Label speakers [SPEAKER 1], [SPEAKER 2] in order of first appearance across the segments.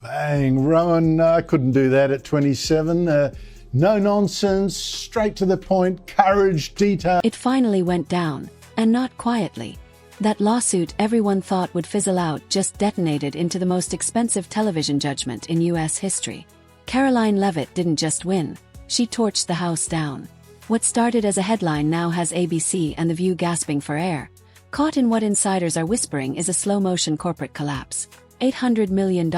[SPEAKER 1] Bang, Rowan, I couldn't do that at 27. No nonsense, straight to the point, courage, detail.
[SPEAKER 2] It finally went down, and not quietly. That lawsuit everyone thought would fizzle out just detonated into the most expensive television judgment in US history. Karoline Leavitt didn't just win, she torched the house down. What started as a headline now has ABC and The View gasping for air. Caught in what insiders are whispering is a slow-motion corporate collapse. $800 million.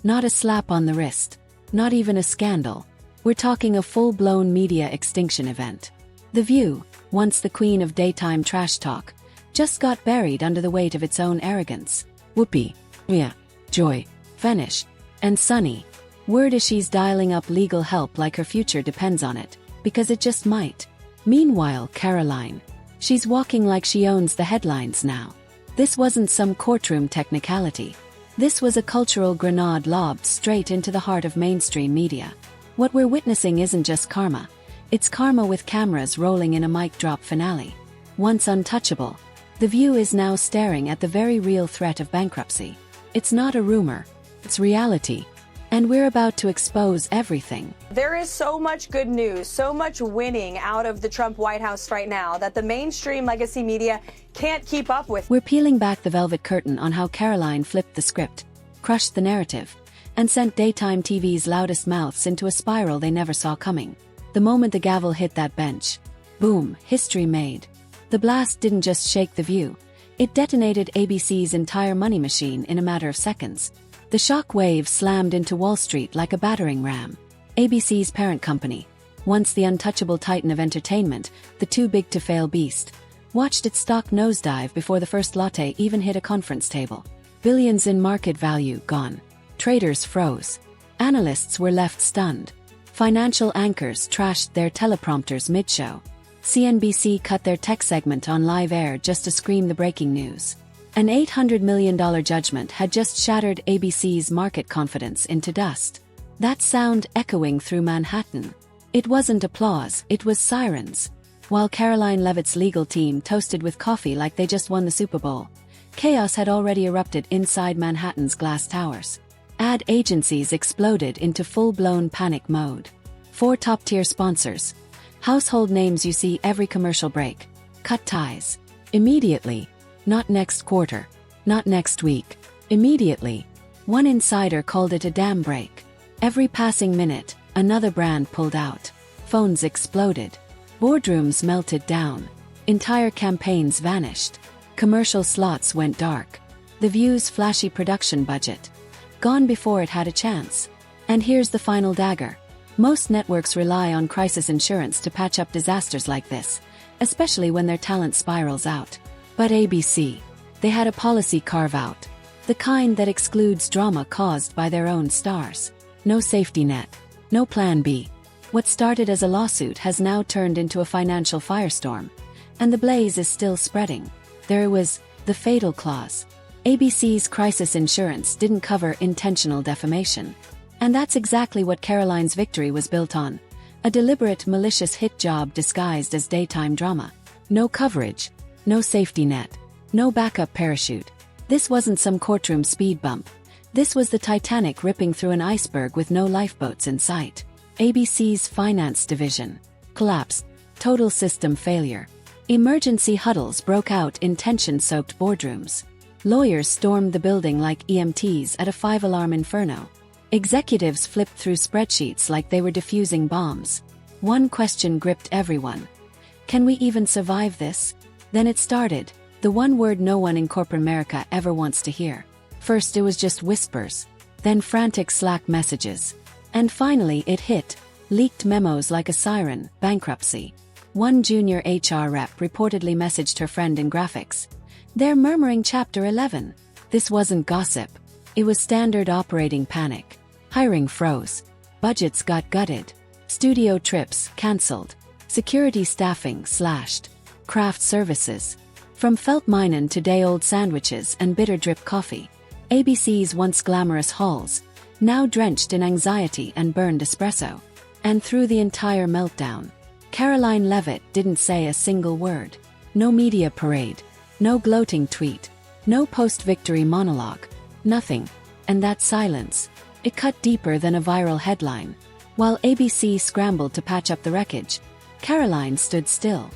[SPEAKER 2] Not a slap on the wrist. Not even a scandal. We're talking a full-blown media extinction event. The View, once the queen of daytime trash talk, just got buried under the weight of its own arrogance. Whoopi, Mia, Joy, Vanish, and Sunny. Word is she's dialing up legal help like her future depends on it, because it just might. Meanwhile, Karoline. She's walking like she owns the headlines now. This wasn't some courtroom technicality. This was a cultural grenade lobbed straight into the heart of mainstream media. What we're witnessing isn't just karma. It's karma with cameras rolling in a mic drop finale. Once untouchable, The View is now staring at the very real threat of bankruptcy. It's not a rumor, it's reality. And we're about to expose everything.
[SPEAKER 3] There is so much good news, so much winning out of the Trump White House right now that the mainstream legacy media can't keep up with.
[SPEAKER 2] We're peeling back the velvet curtain on how Karoline flipped the script, crushed the narrative, and sent daytime TV's loudest mouths into a spiral they never saw coming. The moment the gavel hit that bench, boom, history made. The blast didn't just shake The View, it detonated ABC's entire money machine in a matter of seconds. The shock wave slammed into Wall Street like a battering ram. ABC's parent company, once the untouchable titan of entertainment, the too-big-to-fail beast, watched its stock nosedive before the first latte even hit a conference table. Billions in market value gone. Traders froze. Analysts were left stunned. Financial anchors trashed their teleprompters mid-show. CNBC cut their tech segment on live air just to scream the breaking news. An $800 million judgment had just shattered ABC's market confidence into dust. That sound echoing through Manhattan. It wasn't applause, it was sirens. While Karoline Leavitt's legal team toasted with coffee like they just won the Super Bowl, chaos had already erupted inside Manhattan's glass towers. Ad agencies exploded into full-blown panic mode. 4 top-tier sponsors. Household names you see every commercial break. Cut ties. Immediately. Not next quarter. Not next week. Immediately. One insider called it a dam break. Every passing minute, another brand pulled out. Phones exploded. Boardrooms melted down. Entire campaigns vanished. Commercial slots went dark. The View's flashy production budget. Gone before it had a chance. And here's the final dagger. Most networks rely on crisis insurance to patch up disasters like this, especially when their talent spirals out. But ABC, they had a policy carve-out. The kind that excludes drama caused by their own stars. No safety net. No plan B. What started as a lawsuit has now turned into a financial firestorm. And the blaze is still spreading. There was the fatal clause. ABC's crisis insurance didn't cover intentional defamation. And that's exactly what Karoline's victory was built on. A deliberate, malicious hit job disguised as daytime drama. No coverage. No safety net. No backup parachute. This wasn't some courtroom speed bump. This was the Titanic ripping through an iceberg with no lifeboats in sight. ABC's finance division collapsed. Total system failure. Emergency huddles broke out in tension-soaked boardrooms. Lawyers stormed the building like EMTs at a 5-alarm inferno. Executives flipped through spreadsheets like they were defusing bombs. One question gripped everyone. Can we even survive this? Then it started, the one word no one in corporate America ever wants to hear. First it was just whispers, then frantic Slack messages. And finally it hit, leaked memos like a siren, bankruptcy. One junior HR rep reportedly messaged her friend in graphics. They're murmuring Chapter 11. This wasn't gossip. It was standard operating panic. Hiring froze. Budgets got gutted. Studio trips cancelled. Security staffing slashed. Craft services. From felt minen to day-old sandwiches and bitter drip coffee. ABC's once glamorous halls, now drenched in anxiety and burned espresso. And through the entire meltdown, Karoline Leavitt didn't say a single word. No media parade. No gloating tweet. No post-victory monologue. Nothing. And that silence, it cut deeper than a viral headline. While ABC scrambled to patch up the wreckage, Karoline stood still,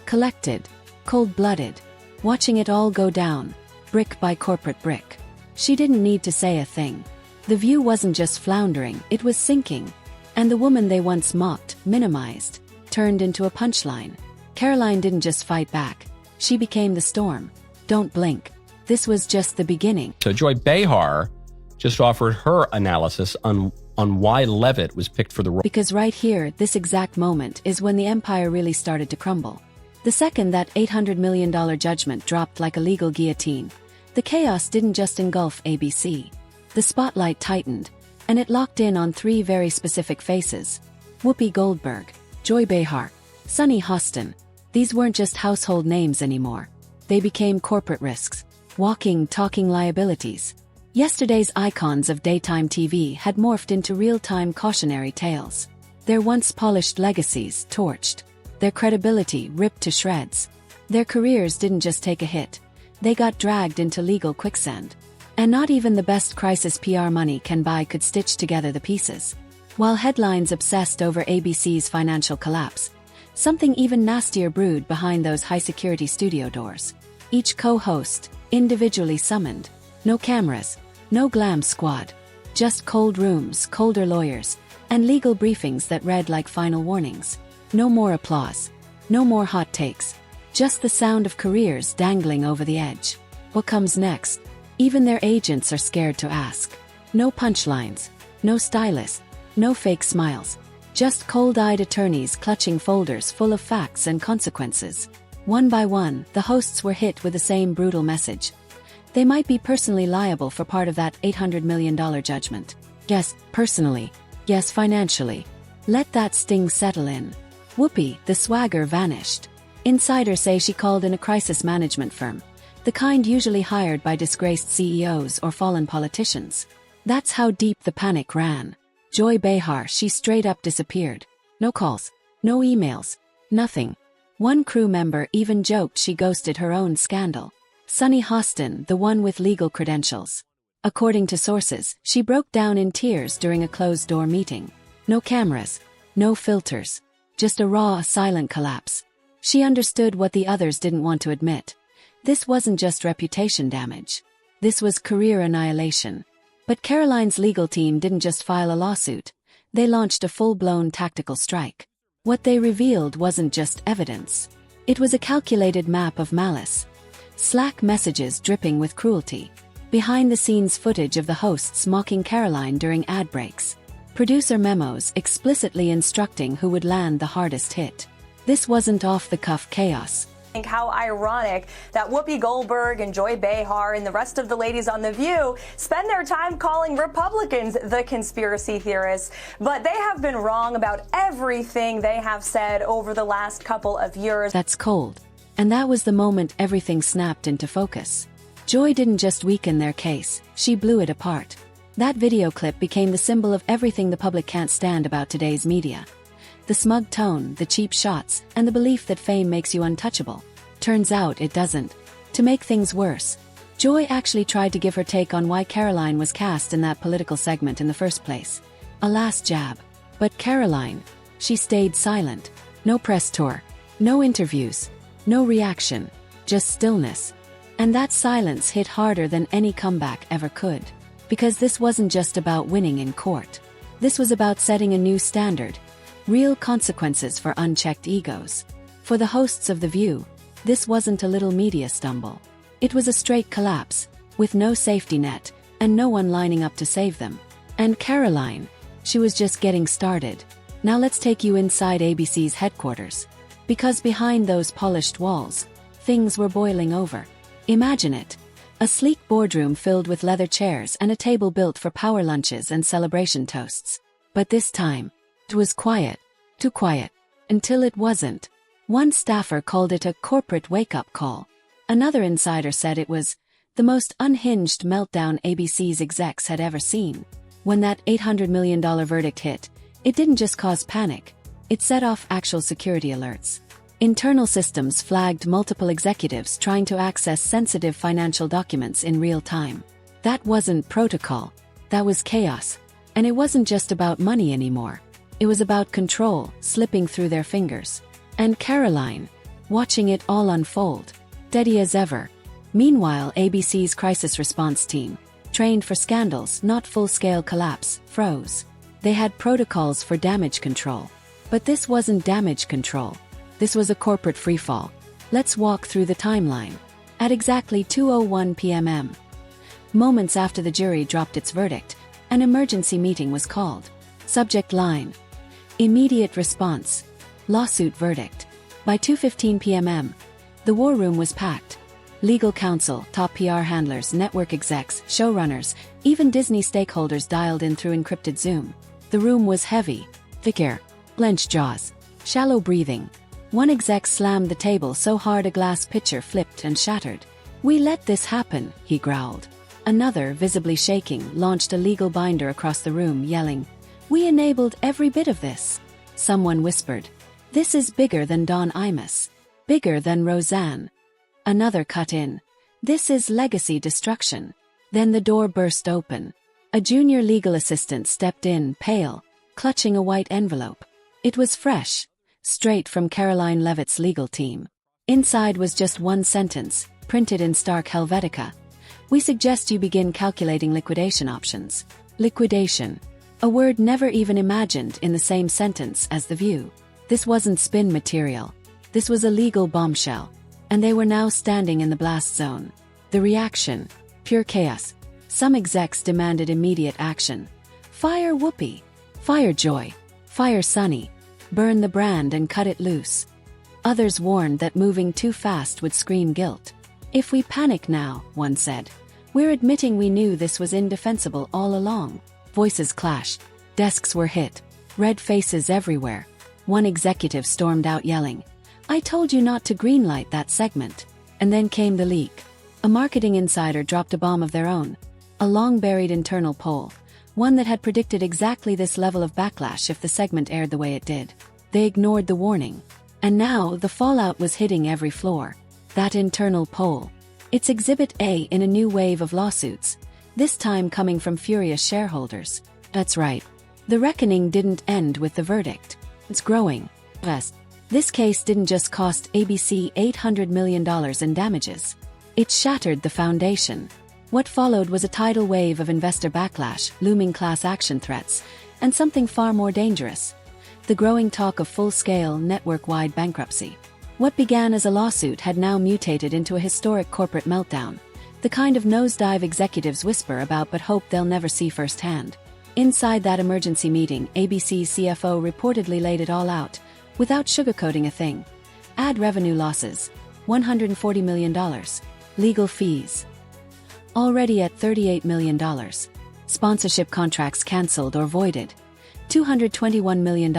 [SPEAKER 2] collected, cold-blooded, watching it all go down, brick by corporate brick. She didn't need to say a thing. The View wasn't just floundering, it was sinking. And the woman they once mocked, minimized, turned into a punchline. Karoline didn't just fight back. She became the storm. Don't blink. This was just the beginning.
[SPEAKER 4] So Joy Behar just offered her analysis on why Leavitt was picked for the role.
[SPEAKER 2] Because right here, this exact moment, is when the empire really started to crumble. The second that $800 million judgment dropped like a legal guillotine, the chaos didn't just engulf ABC. The spotlight tightened, and it locked in on three very specific faces. Whoopi Goldberg, Joy Behar, Sunny Hostin. These weren't just household names anymore. They became corporate risks, walking, talking liabilities. Yesterday's icons of daytime TV had morphed into real-time cautionary tales. Their once polished legacies torched, their credibility ripped to shreds. Their careers didn't just take a hit, they got dragged into legal quicksand. And not even the best crisis PR money can buy could stitch together the pieces. While headlines obsessed over ABC's financial collapse, something even nastier brewed behind those high-security studio doors. Each co-host, individually summoned. No cameras, no glam squad. Just cold rooms, colder lawyers, and legal briefings that read like final warnings. No more applause. No more hot takes. Just the sound of careers dangling over the edge. What comes next? Even their agents are scared to ask. No punchlines. No stylists. No fake smiles. Just cold-eyed attorneys clutching folders full of facts and consequences. One by one, the hosts were hit with the same brutal message. They might be personally liable for part of that $800 million judgment. Yes, personally. Yes, financially. Let that sting settle in. Whoopi, the swagger, vanished. Insiders say she called in a crisis management firm, the kind usually hired by disgraced CEOs or fallen politicians. That's how deep the panic ran. Joy Behar, she straight up disappeared. No calls, no emails, nothing. One crew member even joked she ghosted her own scandal. Sunny Hostin, the one with legal credentials. According to sources, she broke down in tears during a closed-door meeting. No cameras, no filters, just a raw, silent collapse. She understood what the others didn't want to admit. This wasn't just reputation damage. This was career annihilation. But Karoline's legal team didn't just file a lawsuit. They launched a full-blown tactical strike. What they revealed wasn't just evidence. It was a calculated map of malice. Slack messages dripping with cruelty. Behind-the-scenes footage of the hosts mocking Karoline during ad breaks. Producer memos explicitly instructing who would land the hardest hit. This wasn't off-the-cuff chaos.
[SPEAKER 3] How ironic that Whoopi Goldberg and Joy Behar and the rest of the ladies on The View spend their time calling Republicans the conspiracy theorists, but they have been wrong about everything they have said over the last couple of years.
[SPEAKER 2] That's cold. And that was the moment everything snapped into focus. Joy didn't just weaken their case, she blew it apart. That video clip became the symbol of everything the public can't stand about today's media. The smug tone, the cheap shots, and the belief that fame makes you untouchable. Turns out it doesn't. To make things worse, Joy actually tried to give her take on why Karoline was cast in that political segment in the first place. A last jab. But Karoline, she stayed silent. No press tour. No interviews. No reaction. Just stillness. And that silence hit harder than any comeback ever could. Because this wasn't just about winning in court. This was about setting a new standard. Real consequences for unchecked egos. For the hosts of The View, this wasn't a little media stumble. It was a straight collapse, with no safety net, and no one lining up to save them. And Karoline, she was just getting started. Now let's take you inside ABC's headquarters. Because behind those polished walls, things were boiling over. Imagine it. A sleek boardroom filled with leather chairs and a table built for power lunches and celebration toasts. But this time, it was quiet. Too quiet. Until it wasn't. One staffer called it a corporate wake-up call. Another insider said it was the most unhinged meltdown ABC's execs had ever seen. When that $800 million verdict hit, it didn't just cause panic. It set off actual security alerts. Internal systems flagged multiple executives trying to access sensitive financial documents in real time. That wasn't protocol. That was chaos. And it wasn't just about money anymore. It was about control slipping through their fingers. And Karoline, watching it all unfold, steady as ever. Meanwhile, ABC's crisis response team, trained for scandals, not full-scale collapse, froze. They had protocols for damage control. But this wasn't damage control. This was a corporate freefall. Let's walk through the timeline. At exactly 2:01 p.m., moments after the jury dropped its verdict, an emergency meeting was called. Subject line: immediate response. Lawsuit verdict. By 2:15 p.m., the war room was packed. Legal counsel, top PR handlers, network execs, showrunners, even Disney stakeholders dialed in through encrypted Zoom. The room was heavy, thick air, clenched jaws, shallow breathing. One exec slammed the table so hard a glass pitcher flipped and shattered. "We let this happen," he growled. Another, visibly shaking, launched a legal binder across the room, yelling, "We enabled every bit of this." Someone whispered, "This is bigger than Don Imus. Bigger than Roseanne." Another cut in, "This is legacy destruction." Then the door burst open. A junior legal assistant stepped in, pale, clutching a white envelope. It was fresh, straight from Karoline Leavitt's legal team. Inside was just one sentence, printed in stark Helvetica. "We suggest you begin calculating liquidation options." Liquidation. A word never even imagined in the same sentence as The View. This wasn't spin material. This was a legal bombshell. And they were now standing in the blast zone. The reaction: pure chaos. Some execs demanded immediate action. Fire Whoopi. Fire Joy. Fire Sunny. Burn the brand and cut it loose. Others warned that moving too fast would scream guilt. "If we panic now," one said, "we're admitting we knew this was indefensible all along." Voices clashed. Desks were hit. Red faces everywhere. One executive stormed out yelling, "I told you not to greenlight that segment." And then came the leak. A marketing insider dropped a bomb of their own. A long-buried internal poll. One that had predicted exactly this level of backlash if the segment aired the way it did. They ignored the warning. And now the fallout was hitting every floor. That internal poll. It's Exhibit A in a new wave of lawsuits, this time coming from furious shareholders. That's right. The reckoning didn't end with the verdict. It's growing. This case didn't just cost ABC $800 million in damages. It shattered the foundation. What followed was a tidal wave of investor backlash, looming class action threats, and something far more dangerous: the growing talk of full-scale, network-wide bankruptcy. What began as a lawsuit had now mutated into a historic corporate meltdown, the kind of nosedive executives whisper about but hope they'll never see firsthand. Inside that emergency meeting, ABC's CFO reportedly laid it all out, without sugarcoating a thing. Ad revenue losses, $140 million. Legal fees, already at $38 million. Sponsorship contracts cancelled or voided, $221 million.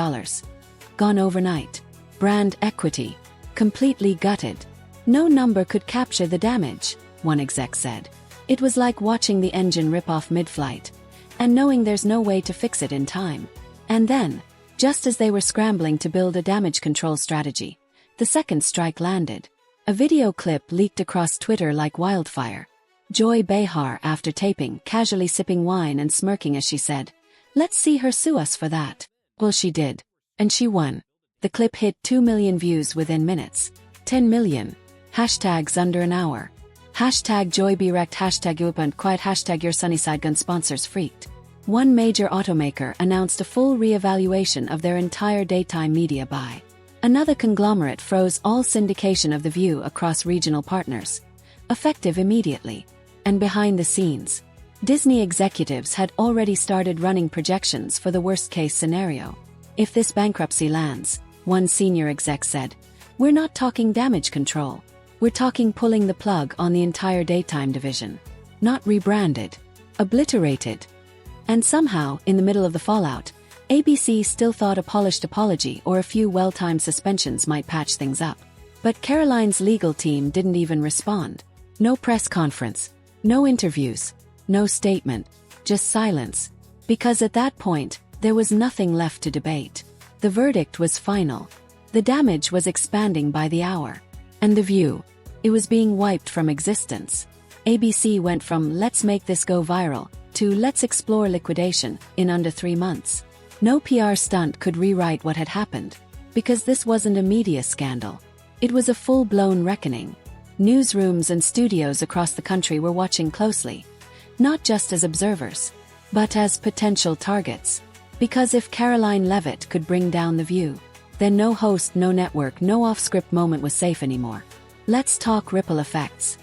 [SPEAKER 2] Gone overnight. Brand equity, completely gutted. No number could capture the damage, one exec said. It was like watching the engine rip off mid-flight, and knowing there's no way to fix it in time. And then, just as they were scrambling to build a damage control strategy, the second strike landed. A video clip leaked across Twitter like wildfire. Joy Behar, after taping, casually sipping wine and smirking as she said, "Let's see her sue us for that." Well, she did. And she won. The clip hit 2 million views within minutes. 10 million. Hashtags under an hour. Hashtag Joy be wrecked, hashtag you and quiet, hashtag your Sunnyside gun sponsors freaked. One major automaker announced a full re-evaluation of their entire daytime media buy. Another conglomerate froze all syndication of The View across regional partners, effective immediately. And behind the scenes, Disney executives had already started running projections for the worst-case scenario. If this bankruptcy lands, one senior exec said, we're not talking damage control. We're talking pulling the plug on the entire daytime division. Not rebranded. Obliterated. And somehow, in the middle of the fallout, ABC still thought a polished apology or a few well-timed suspensions might patch things up. But Karoline's legal team didn't even respond. No press conference. No interviews. No statement. Just silence. Because at that point, there was nothing left to debate. The verdict was final. The damage was expanding by the hour. And The View. It was being wiped from existence. ABC went from "let's make this go viral" to "let's explore liquidation" in under 3 months. No PR stunt could rewrite what had happened, because this wasn't a media scandal. It was a full-blown reckoning. Newsrooms and studios across the country were watching closely, not just as observers, but as potential targets. Because if Karoline Leavitt could bring down The View, then no host, no network, no off-script moment was safe anymore. Let's talk ripple effects.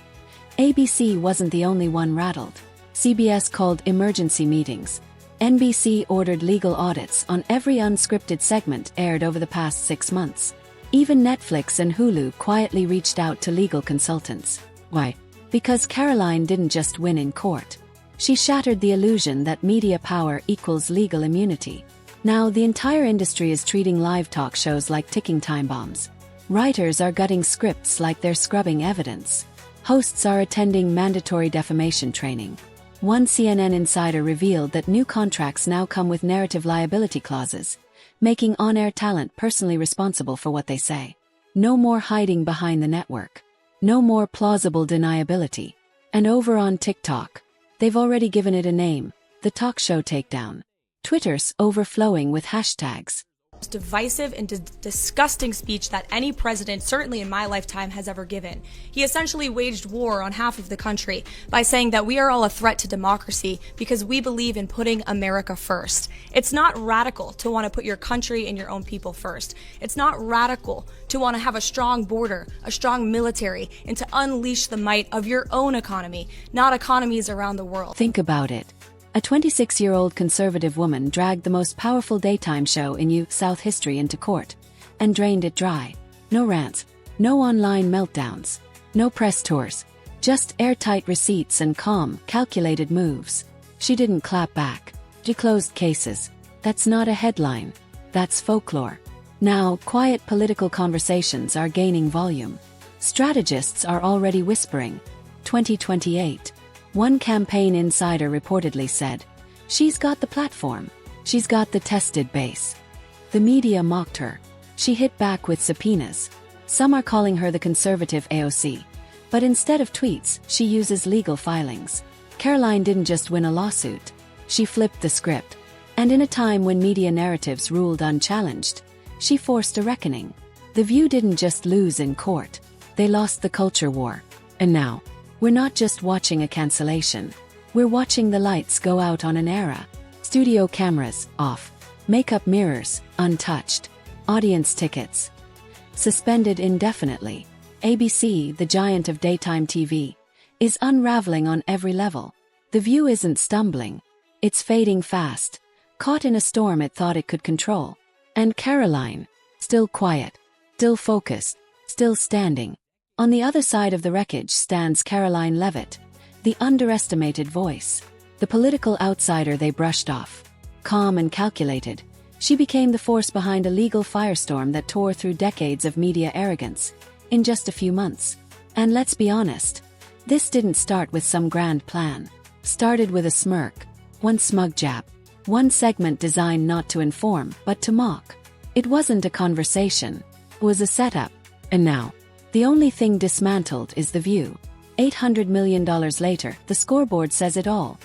[SPEAKER 2] ABC wasn't the only one rattled. CBS called emergency meetings. NBC ordered legal audits on every unscripted segment aired over the past 6 months. Even Netflix and Hulu quietly reached out to legal consultants. Why? Because Karoline didn't just win in court. She shattered the illusion that media power equals legal immunity. Now the entire industry is treating live talk shows like ticking time bombs. Writers are gutting scripts like they're scrubbing evidence. Hosts are attending mandatory defamation training. One CNN insider revealed that new contracts now come with narrative liability clauses, making on-air talent personally responsible for what they say. No more hiding behind the network. No more plausible deniability. And over on TikTok, they've already given it a name, the talk show takedown. Twitter's overflowing with hashtags.
[SPEAKER 5] Divisive and disgusting speech that any president, certainly in my lifetime, has ever given. He essentially waged war on half of the country by saying that we are all a threat to democracy because we believe in putting America first. It's not radical to want to put your country and your own people first. It's not radical to want to have a strong border, a strong military, and to unleash the might of your own economy, not economies around the world.
[SPEAKER 2] Think about it. A 26-year-old conservative woman dragged the most powerful daytime show in U.S. South history into court and drained it dry. No rants, no online meltdowns, no press tours, just airtight receipts and calm, calculated moves. She didn't clap back. She closed cases. That's not a headline. That's folklore. Now, quiet political conversations are gaining volume. Strategists are already whispering, 2028. One campaign insider reportedly said, "She's got the platform. She's got the tested base." The media mocked her. She hit back with subpoenas. Some are calling her the conservative AOC. But instead of tweets, she uses legal filings. Karoline didn't just win a lawsuit. She flipped the script. And in a time when media narratives ruled unchallenged, she forced a reckoning. The View didn't just lose in court. They lost the culture war. And now, we're not just watching a cancellation. We're watching the lights go out on an era. Studio cameras, off. Makeup mirrors, untouched. Audience tickets, suspended indefinitely. ABC, the giant of daytime TV, is unraveling on every level. The View isn't stumbling. It's fading fast, caught in a storm it thought it could control. And Karoline, still quiet, still focused, still standing. On the other side of the wreckage stands Karoline Leavitt, the underestimated voice, the political outsider they brushed off. Calm and calculated, she became the force behind a legal firestorm that tore through decades of media arrogance in just a few months. And let's be honest, this didn't start with some grand plan. Started with a smirk, one smug jab, one segment designed not to inform but to mock. It wasn't a conversation, it was a setup. And now, the only thing dismantled is The View. $800 million later, the scoreboard says it all.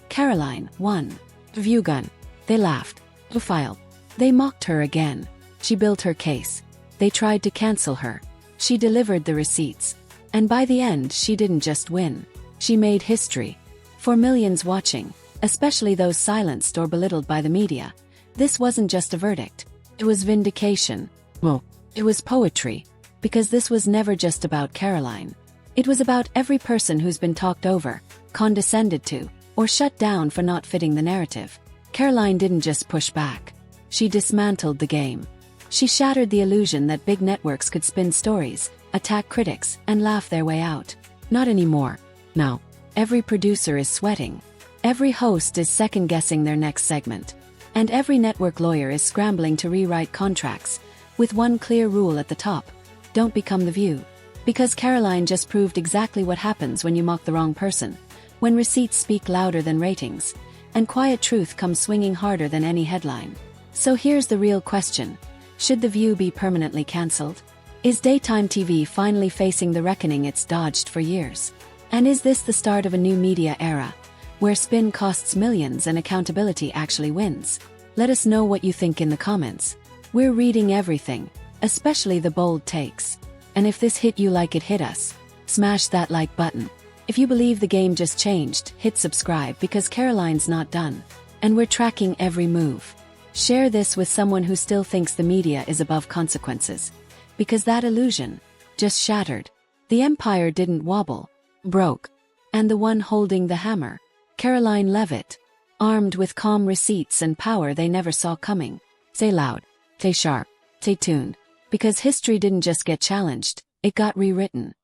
[SPEAKER 2] Karoline won. The View gun. They laughed. They filed. They mocked her again. She built her case. They tried to cancel her. She delivered the receipts. And by the end, she didn't just win. She made history. For millions watching, especially those silenced or belittled by the media, this wasn't just a verdict. It was vindication. Well, it was poetry. Because this was never just about Karoline. It was about every person who's been talked over, condescended to, or shut down for not fitting the narrative. Karoline didn't just push back. She dismantled the game. She shattered the illusion that big networks could spin stories, attack critics, and laugh their way out. Not anymore. Now, every producer is sweating. Every host is second-guessing their next segment. And every network lawyer is scrambling to rewrite contracts, with one clear rule at the top. Don't become The View. Because Karoline just proved exactly what happens when you mock the wrong person, when receipts speak louder than ratings, and quiet truth comes swinging harder than any headline. So here's the real question. Should The View be permanently cancelled? Is daytime TV finally facing the reckoning it's dodged for years? And is this the start of a new media era, where spin costs millions and accountability actually wins? Let us know what you think in the comments. We're reading everything, especially the bold takes. And if this hit you like it hit us, smash that like button. If you believe the game just changed, hit subscribe because Karoline's not done. And we're tracking every move. Share this with someone who still thinks the media is above consequences. Because that illusion just shattered. The empire didn't wobble, broke. And the one holding the hammer, Karoline Leavitt, armed with calm receipts and power they never saw coming. Stay loud, stay sharp, stay tuned. Because history didn't just get challenged, it got rewritten.